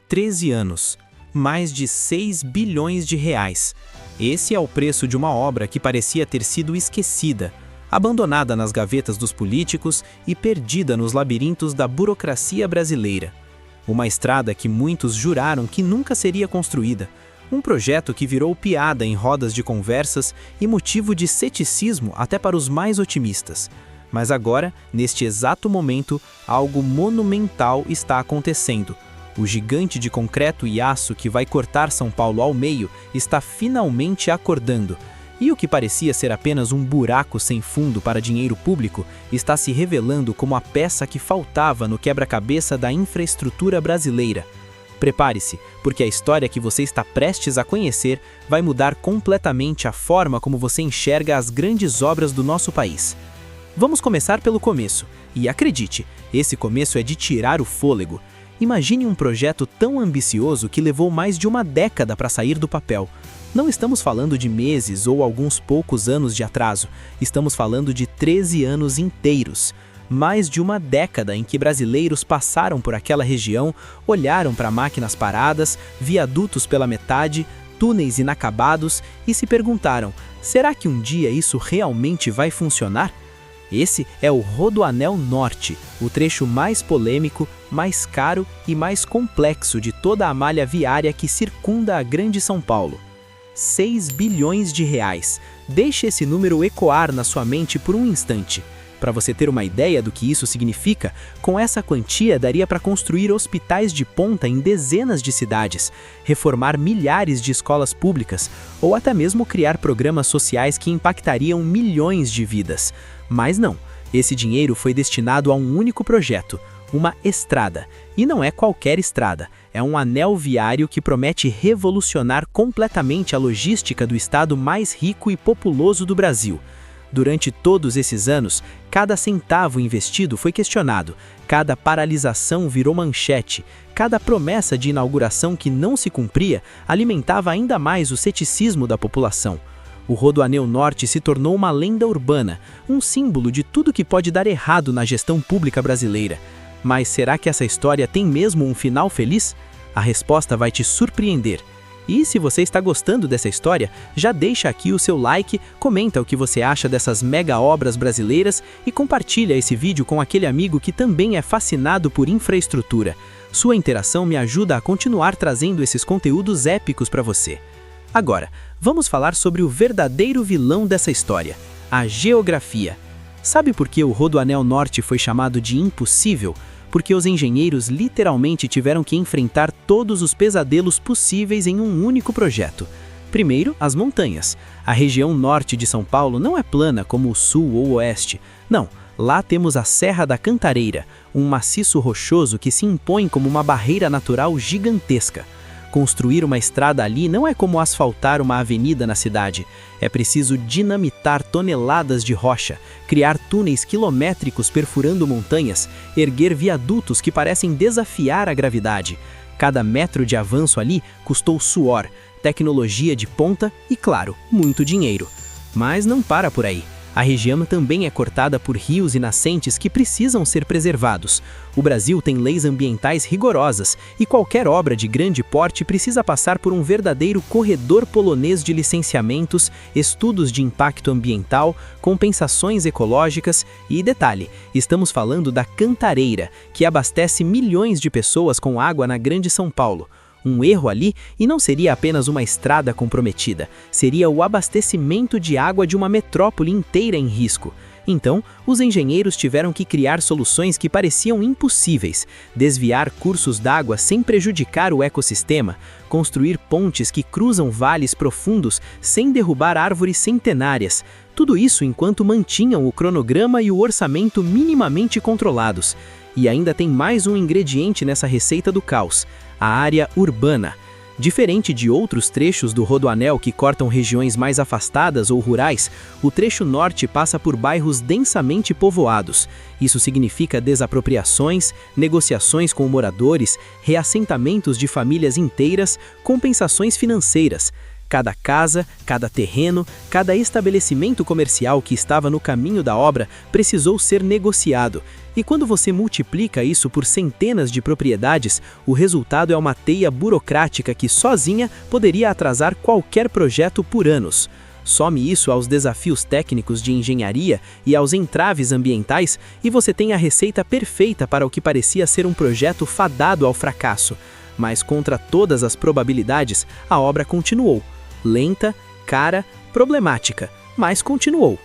13 anos, mais de 6 bilhões de reais. Esse é o preço de uma obra que parecia ter sido esquecida, abandonada nas gavetas dos políticos e perdida nos labirintos da burocracia brasileira. Uma estrada que muitos juraram que nunca seria construída, um projeto que virou piada em rodas de conversas e motivo de ceticismo até para os mais otimistas. Mas agora, neste exato momento, algo monumental está acontecendo. O gigante de concreto e aço que vai cortar São Paulo ao meio está finalmente acordando. E o que parecia ser apenas um buraco sem fundo para dinheiro público está se revelando como a peça que faltava no quebra-cabeça da infraestrutura brasileira. Prepare-se, porque a história que você está prestes a conhecer vai mudar completamente a forma como você enxerga as grandes obras do nosso país. Vamos começar pelo começo, e acredite, esse começo é de tirar o fôlego. Imagine um projeto tão ambicioso que levou mais de uma década para sair do papel. Não estamos falando de meses ou alguns poucos anos de atraso, estamos falando de 13 anos inteiros. Mais de uma década em que brasileiros passaram por aquela região, olharam para máquinas paradas, viadutos pela metade, túneis inacabados e se perguntaram: será que um dia isso realmente vai funcionar? Esse é o Rodoanel Norte, o trecho mais polêmico, mais caro e mais complexo de toda a malha viária que circunda a Grande São Paulo. 6 bilhões de reais. Deixe esse número ecoar na sua mente por um instante. Para você ter uma ideia do que isso significa, com essa quantia daria para construir hospitais de ponta em dezenas de cidades, reformar milhares de escolas públicas ou até mesmo criar programas sociais que impactariam milhões de vidas. Mas não, esse dinheiro foi destinado a um único projeto, uma estrada. E não é qualquer estrada, é um anel viário que promete revolucionar completamente a logística do estado mais rico e populoso do Brasil. Durante todos esses anos, cada centavo investido foi questionado, cada paralisação virou manchete, cada promessa de inauguração que não se cumpria alimentava ainda mais o ceticismo da população. O Rodoanel Norte se tornou uma lenda urbana, um símbolo de tudo que pode dar errado na gestão pública brasileira. Mas será que essa história tem mesmo um final feliz? A resposta vai te surpreender. E se você está gostando dessa história, já deixa aqui o seu like, comenta o que você acha dessas mega obras brasileiras e compartilha esse vídeo com aquele amigo que também é fascinado por infraestrutura. Sua interação me ajuda a continuar trazendo esses conteúdos épicos para você. Agora, vamos falar sobre o verdadeiro vilão dessa história, a geografia. Sabe por que o Rodoanel Norte foi chamado de impossível? Porque os engenheiros literalmente tiveram que enfrentar todos os pesadelos possíveis em um único projeto. Primeiro, as montanhas. A região norte de São Paulo não é plana como o sul ou o oeste. Não, lá temos a Serra da Cantareira, um maciço rochoso que se impõe como uma barreira natural gigantesca. Construir uma estrada ali não é como asfaltar uma avenida na cidade. É preciso dinamitar toneladas de rocha, criar túneis quilométricos perfurando montanhas, erguer viadutos que parecem desafiar a gravidade. Cada metro de avanço ali custou suor, tecnologia de ponta e, claro, muito dinheiro. Mas não para por aí. A região também é cortada por rios e nascentes que precisam ser preservados. O Brasil tem leis ambientais rigorosas e qualquer obra de grande porte precisa passar por um verdadeiro corredor polonês de licenciamentos, estudos de impacto ambiental, compensações ecológicas e, detalhe, estamos falando da Cantareira, que abastece milhões de pessoas com água na Grande São Paulo. Um erro ali e não seria apenas uma estrada comprometida, seria o abastecimento de água de uma metrópole inteira em risco. Então, os engenheiros tiveram que criar soluções que pareciam impossíveis, desviar cursos d'água sem prejudicar o ecossistema, construir pontes que cruzam vales profundos sem derrubar árvores centenárias. Tudo isso enquanto mantinham o cronograma e o orçamento minimamente controlados. E ainda tem mais um ingrediente nessa receita do caos: a área urbana. Diferente de outros trechos do Rodoanel que cortam regiões mais afastadas ou rurais, o trecho norte passa por bairros densamente povoados. Isso significa desapropriações, negociações com moradores, reassentamentos de famílias inteiras, compensações financeiras. Cada casa, cada terreno, cada estabelecimento comercial que estava no caminho da obra precisou ser negociado. E quando você multiplica isso por centenas de propriedades, o resultado é uma teia burocrática que sozinha poderia atrasar qualquer projeto por anos. Some isso aos desafios técnicos de engenharia e aos entraves ambientais e você tem a receita perfeita para o que parecia ser um projeto fadado ao fracasso. Mas contra todas as probabilidades, a obra continuou. Lenta, cara, problemática, mas continuou.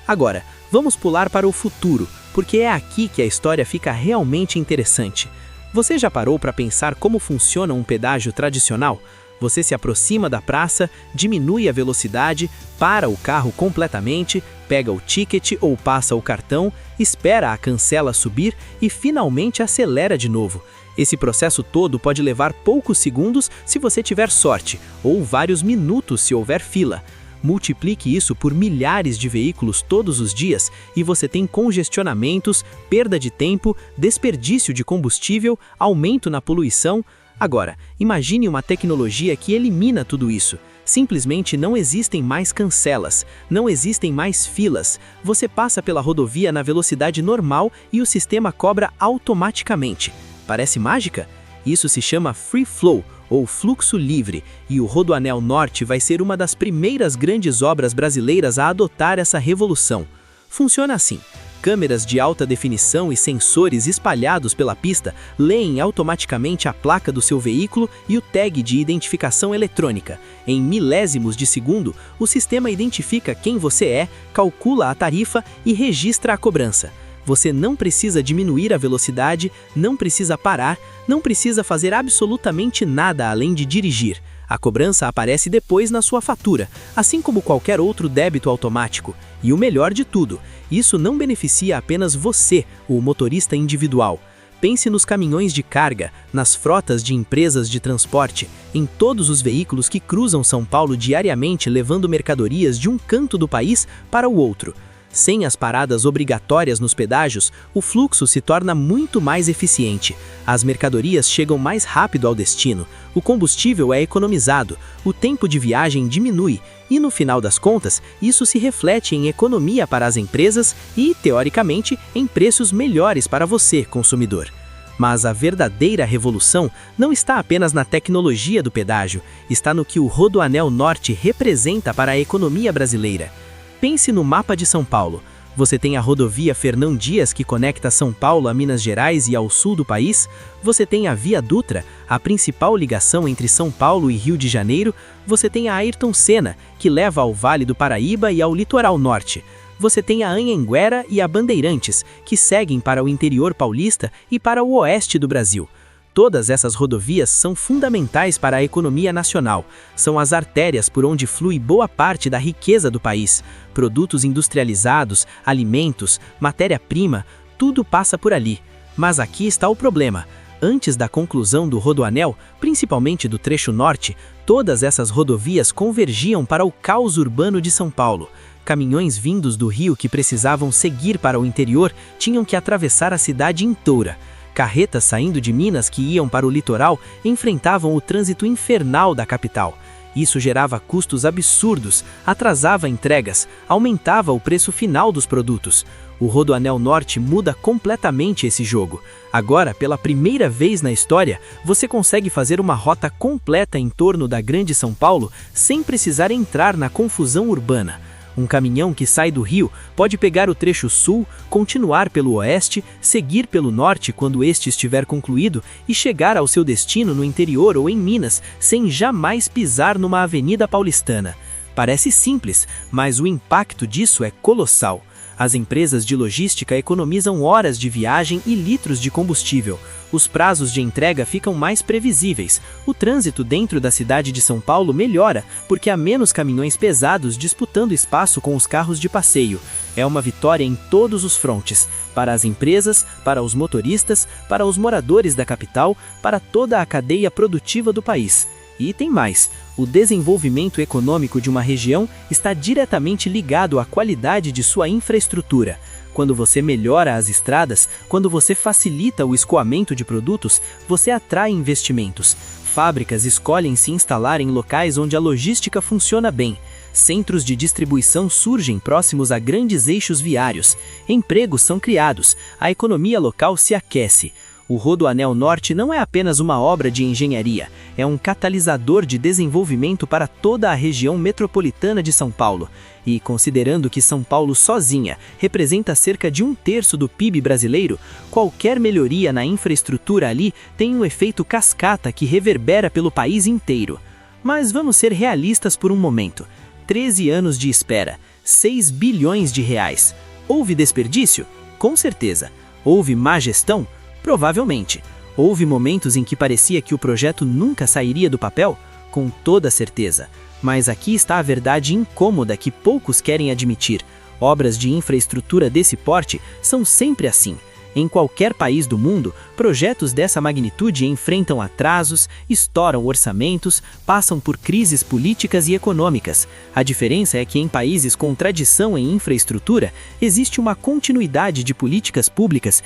Agora, vamos pular para o futuro, porque é aqui que a história fica realmente interessante. Você já parou para pensar como funciona um pedágio tradicional? Você se aproxima da praça, diminui a velocidade, para o carro completamente, pega o ticket ou passa o cartão, espera a cancela subir e finalmente acelera de novo. Esse processo todo pode levar poucos segundos se você tiver sorte, ou vários minutos se houver fila. Multiplique isso por milhares de veículos todos os dias e você tem congestionamentos, perda de tempo, desperdício de combustível, aumento na poluição. Agora, imagine uma tecnologia que elimina tudo isso. Simplesmente não existem mais cancelas, não existem mais filas. Você passa pela rodovia na velocidade normal e o sistema cobra automaticamente. Parece mágica? Isso se chama Free Flow, ou fluxo livre, e o Rodoanel Norte vai ser uma das primeiras grandes obras brasileiras a adotar essa revolução. Funciona assim. Câmeras de alta definição e sensores espalhados pela pista leem automaticamente a placa do seu veículo e o tag de identificação eletrônica. Em milésimos de segundo, o sistema identifica quem você é, calcula a tarifa e registra a cobrança. Você não precisa diminuir a velocidade, não precisa parar, não precisa fazer absolutamente nada além de dirigir. A cobrança aparece depois na sua fatura, assim como qualquer outro débito automático. E o melhor de tudo, isso não beneficia apenas você, o motorista individual. Pense nos caminhões de carga, nas frotas de empresas de transporte, em todos os veículos que cruzam São Paulo diariamente levando mercadorias de um canto do país para o outro. Sem as paradas obrigatórias nos pedágios, o fluxo se torna muito mais eficiente. As mercadorias chegam mais rápido ao destino, o combustível é economizado, o tempo de viagem diminui e, no final das contas, isso se reflete em economia para as empresas e, teoricamente, em preços melhores para você, consumidor. Mas a verdadeira revolução não está apenas na tecnologia do pedágio, está no que o Rodoanel Norte representa para a economia brasileira. Pense no mapa de São Paulo. Você tem a rodovia Fernão Dias que conecta São Paulo a Minas Gerais e ao sul do país. Você tem a Via Dutra, a principal ligação entre São Paulo e Rio de Janeiro. Você tem a Ayrton Senna, que leva ao Vale do Paraíba e ao litoral norte. Você tem a Anhanguera e a Bandeirantes, que seguem para o interior paulista e para o oeste do Brasil. Todas essas rodovias são fundamentais para a economia nacional. São as artérias por onde flui boa parte da riqueza do país. Produtos industrializados, alimentos, matéria-prima, tudo passa por ali. Mas aqui está o problema. Antes da conclusão do Rodoanel, principalmente do trecho norte, todas essas rodovias convergiam para o caos urbano de São Paulo. Caminhões vindos do Rio que precisavam seguir para o interior tinham que atravessar a cidade inteira. Carretas saindo de Minas que iam para o litoral enfrentavam o trânsito infernal da capital. Isso gerava custos absurdos, atrasava entregas, aumentava o preço final dos produtos. O Rodoanel Norte muda completamente esse jogo. Agora, pela primeira vez na história, você consegue fazer uma rota completa em torno da Grande São Paulo sem precisar entrar na confusão urbana. Um caminhão que sai do Rio pode pegar o trecho sul, continuar pelo oeste, seguir pelo norte quando este estiver concluído e chegar ao seu destino no interior ou em Minas, sem jamais pisar numa avenida paulistana. Parece simples, mas o impacto disso é colossal. As empresas de logística economizam horas de viagem e litros de combustível. Os prazos de entrega ficam mais previsíveis. O trânsito dentro da cidade de São Paulo melhora, porque há menos caminhões pesados disputando espaço com os carros de passeio. É uma vitória em todos os frontes, para as empresas, para os motoristas, para os moradores da capital, para toda a cadeia produtiva do país. E tem mais, o desenvolvimento econômico de uma região está diretamente ligado à qualidade de sua infraestrutura. Quando você melhora as estradas, quando você facilita o escoamento de produtos, você atrai investimentos. Fábricas escolhem se instalar em locais onde a logística funciona bem. Centros de distribuição surgem próximos a grandes eixos viários. Empregos são criados. A economia local se aquece. O Rodoanel Norte não é apenas uma obra de engenharia, é um catalisador de desenvolvimento para toda a região metropolitana de São Paulo. E, considerando que São Paulo sozinha representa cerca de 1/3 do PIB brasileiro, qualquer melhoria na infraestrutura ali tem um efeito cascata que reverbera pelo país inteiro. Mas vamos ser realistas por um momento. 13 anos de espera, 6 bilhões de reais. Houve desperdício? Com certeza. Houve má gestão? Provavelmente. Houve momentos em que parecia que o projeto nunca sairia do papel? Com toda certeza. Mas aqui está a verdade incômoda que poucos querem admitir. Obras de infraestrutura desse porte são sempre assim. Em qualquer país do mundo, projetos dessa magnitude enfrentam atrasos, estouram orçamentos, passam por crises políticas e econômicas. A diferença é que em países com tradição em infraestrutura, existe uma continuidade de políticas públicas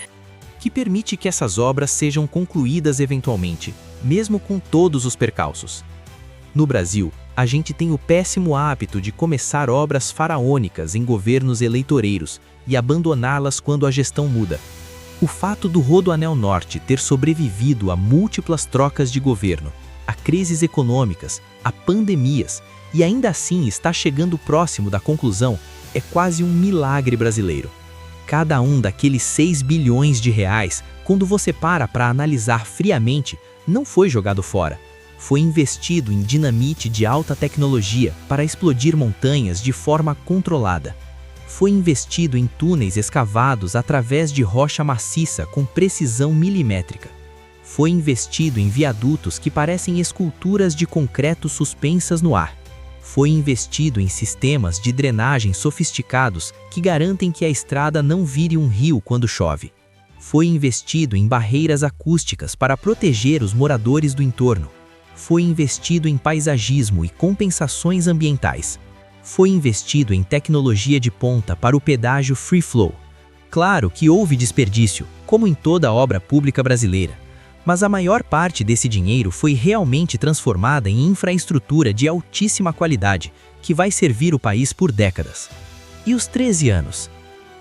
que permite que essas obras sejam concluídas eventualmente, mesmo com todos os percalços. No Brasil, a gente tem o péssimo hábito de começar obras faraônicas em governos eleitoreiros e abandoná-las quando a gestão muda. O fato do Rodoanel Norte ter sobrevivido a múltiplas trocas de governo, a crises econômicas, a pandemias e ainda assim está chegando próximo da conclusão é quase um milagre brasileiro. Cada um daqueles 6 bilhões de reais, quando você para analisar friamente, não foi jogado fora. Foi investido em dinamite de alta tecnologia para explodir montanhas de forma controlada. Foi investido em túneis escavados através de rocha maciça com precisão milimétrica. Foi investido em viadutos que parecem esculturas de concreto suspensas no ar. Foi investido em sistemas de drenagem sofisticados que garantem que a estrada não vire um rio quando chove. Foi investido em barreiras acústicas para proteger os moradores do entorno. Foi investido em paisagismo e compensações ambientais. Foi investido em tecnologia de ponta para o pedágio Free Flow. Claro que houve desperdício, como em toda obra pública brasileira. Mas a maior parte desse dinheiro foi realmente transformada em infraestrutura de altíssima qualidade, que vai servir o país por décadas. E os 13 anos?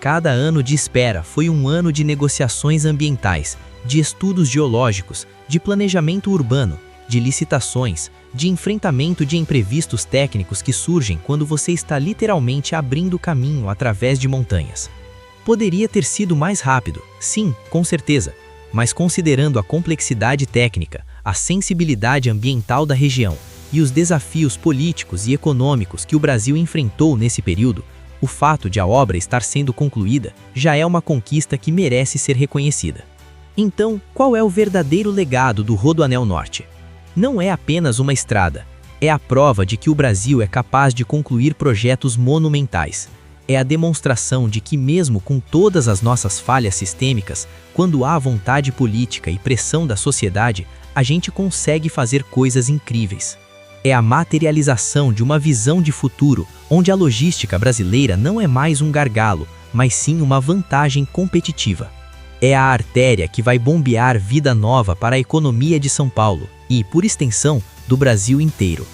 Cada ano de espera foi um ano de negociações ambientais, de estudos geológicos, de planejamento urbano, de licitações, de enfrentamento de imprevistos técnicos que surgem quando você está literalmente abrindo caminho através de montanhas. Poderia ter sido mais rápido, sim, com certeza. Mas considerando a complexidade técnica, a sensibilidade ambiental da região e os desafios políticos e econômicos que o Brasil enfrentou nesse período, o fato de a obra estar sendo concluída já é uma conquista que merece ser reconhecida. Então, qual é o verdadeiro legado do Rodoanel Norte? Não é apenas uma estrada, é a prova de que o Brasil é capaz de concluir projetos monumentais. É a demonstração de que mesmo com todas as nossas falhas sistêmicas, quando há vontade política e pressão da sociedade, a gente consegue fazer coisas incríveis. É a materialização de uma visão de futuro, onde a logística brasileira não é mais um gargalo, mas sim uma vantagem competitiva. É a artéria que vai bombear vida nova para a economia de São Paulo e, por extensão, do Brasil inteiro.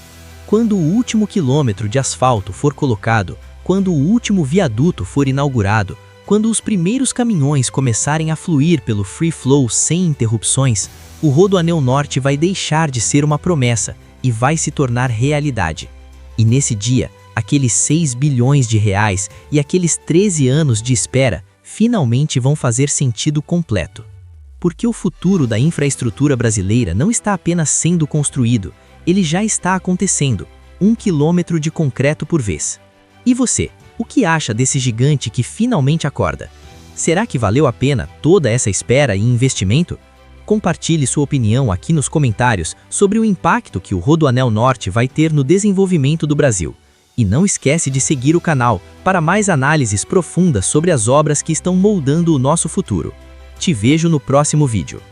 Quando o último quilômetro de asfalto for colocado, quando o último viaduto for inaugurado, quando os primeiros caminhões começarem a fluir pelo Free Flow sem interrupções, o Rodoanel Norte vai deixar de ser uma promessa e vai se tornar realidade. E nesse dia, aqueles 6 bilhões de reais e aqueles 13 anos de espera finalmente vão fazer sentido completo. Porque o futuro da infraestrutura brasileira não está apenas sendo construído, ele já está acontecendo, 1 quilômetro de concreto por vez. E você, o que acha desse gigante que finalmente acorda? Será que valeu a pena toda essa espera e investimento? Compartilhe sua opinião aqui nos comentários sobre o impacto que o Rodoanel Norte vai ter no desenvolvimento do Brasil. E não esquece de seguir o canal para mais análises profundas sobre as obras que estão moldando o nosso futuro. Te vejo no próximo vídeo.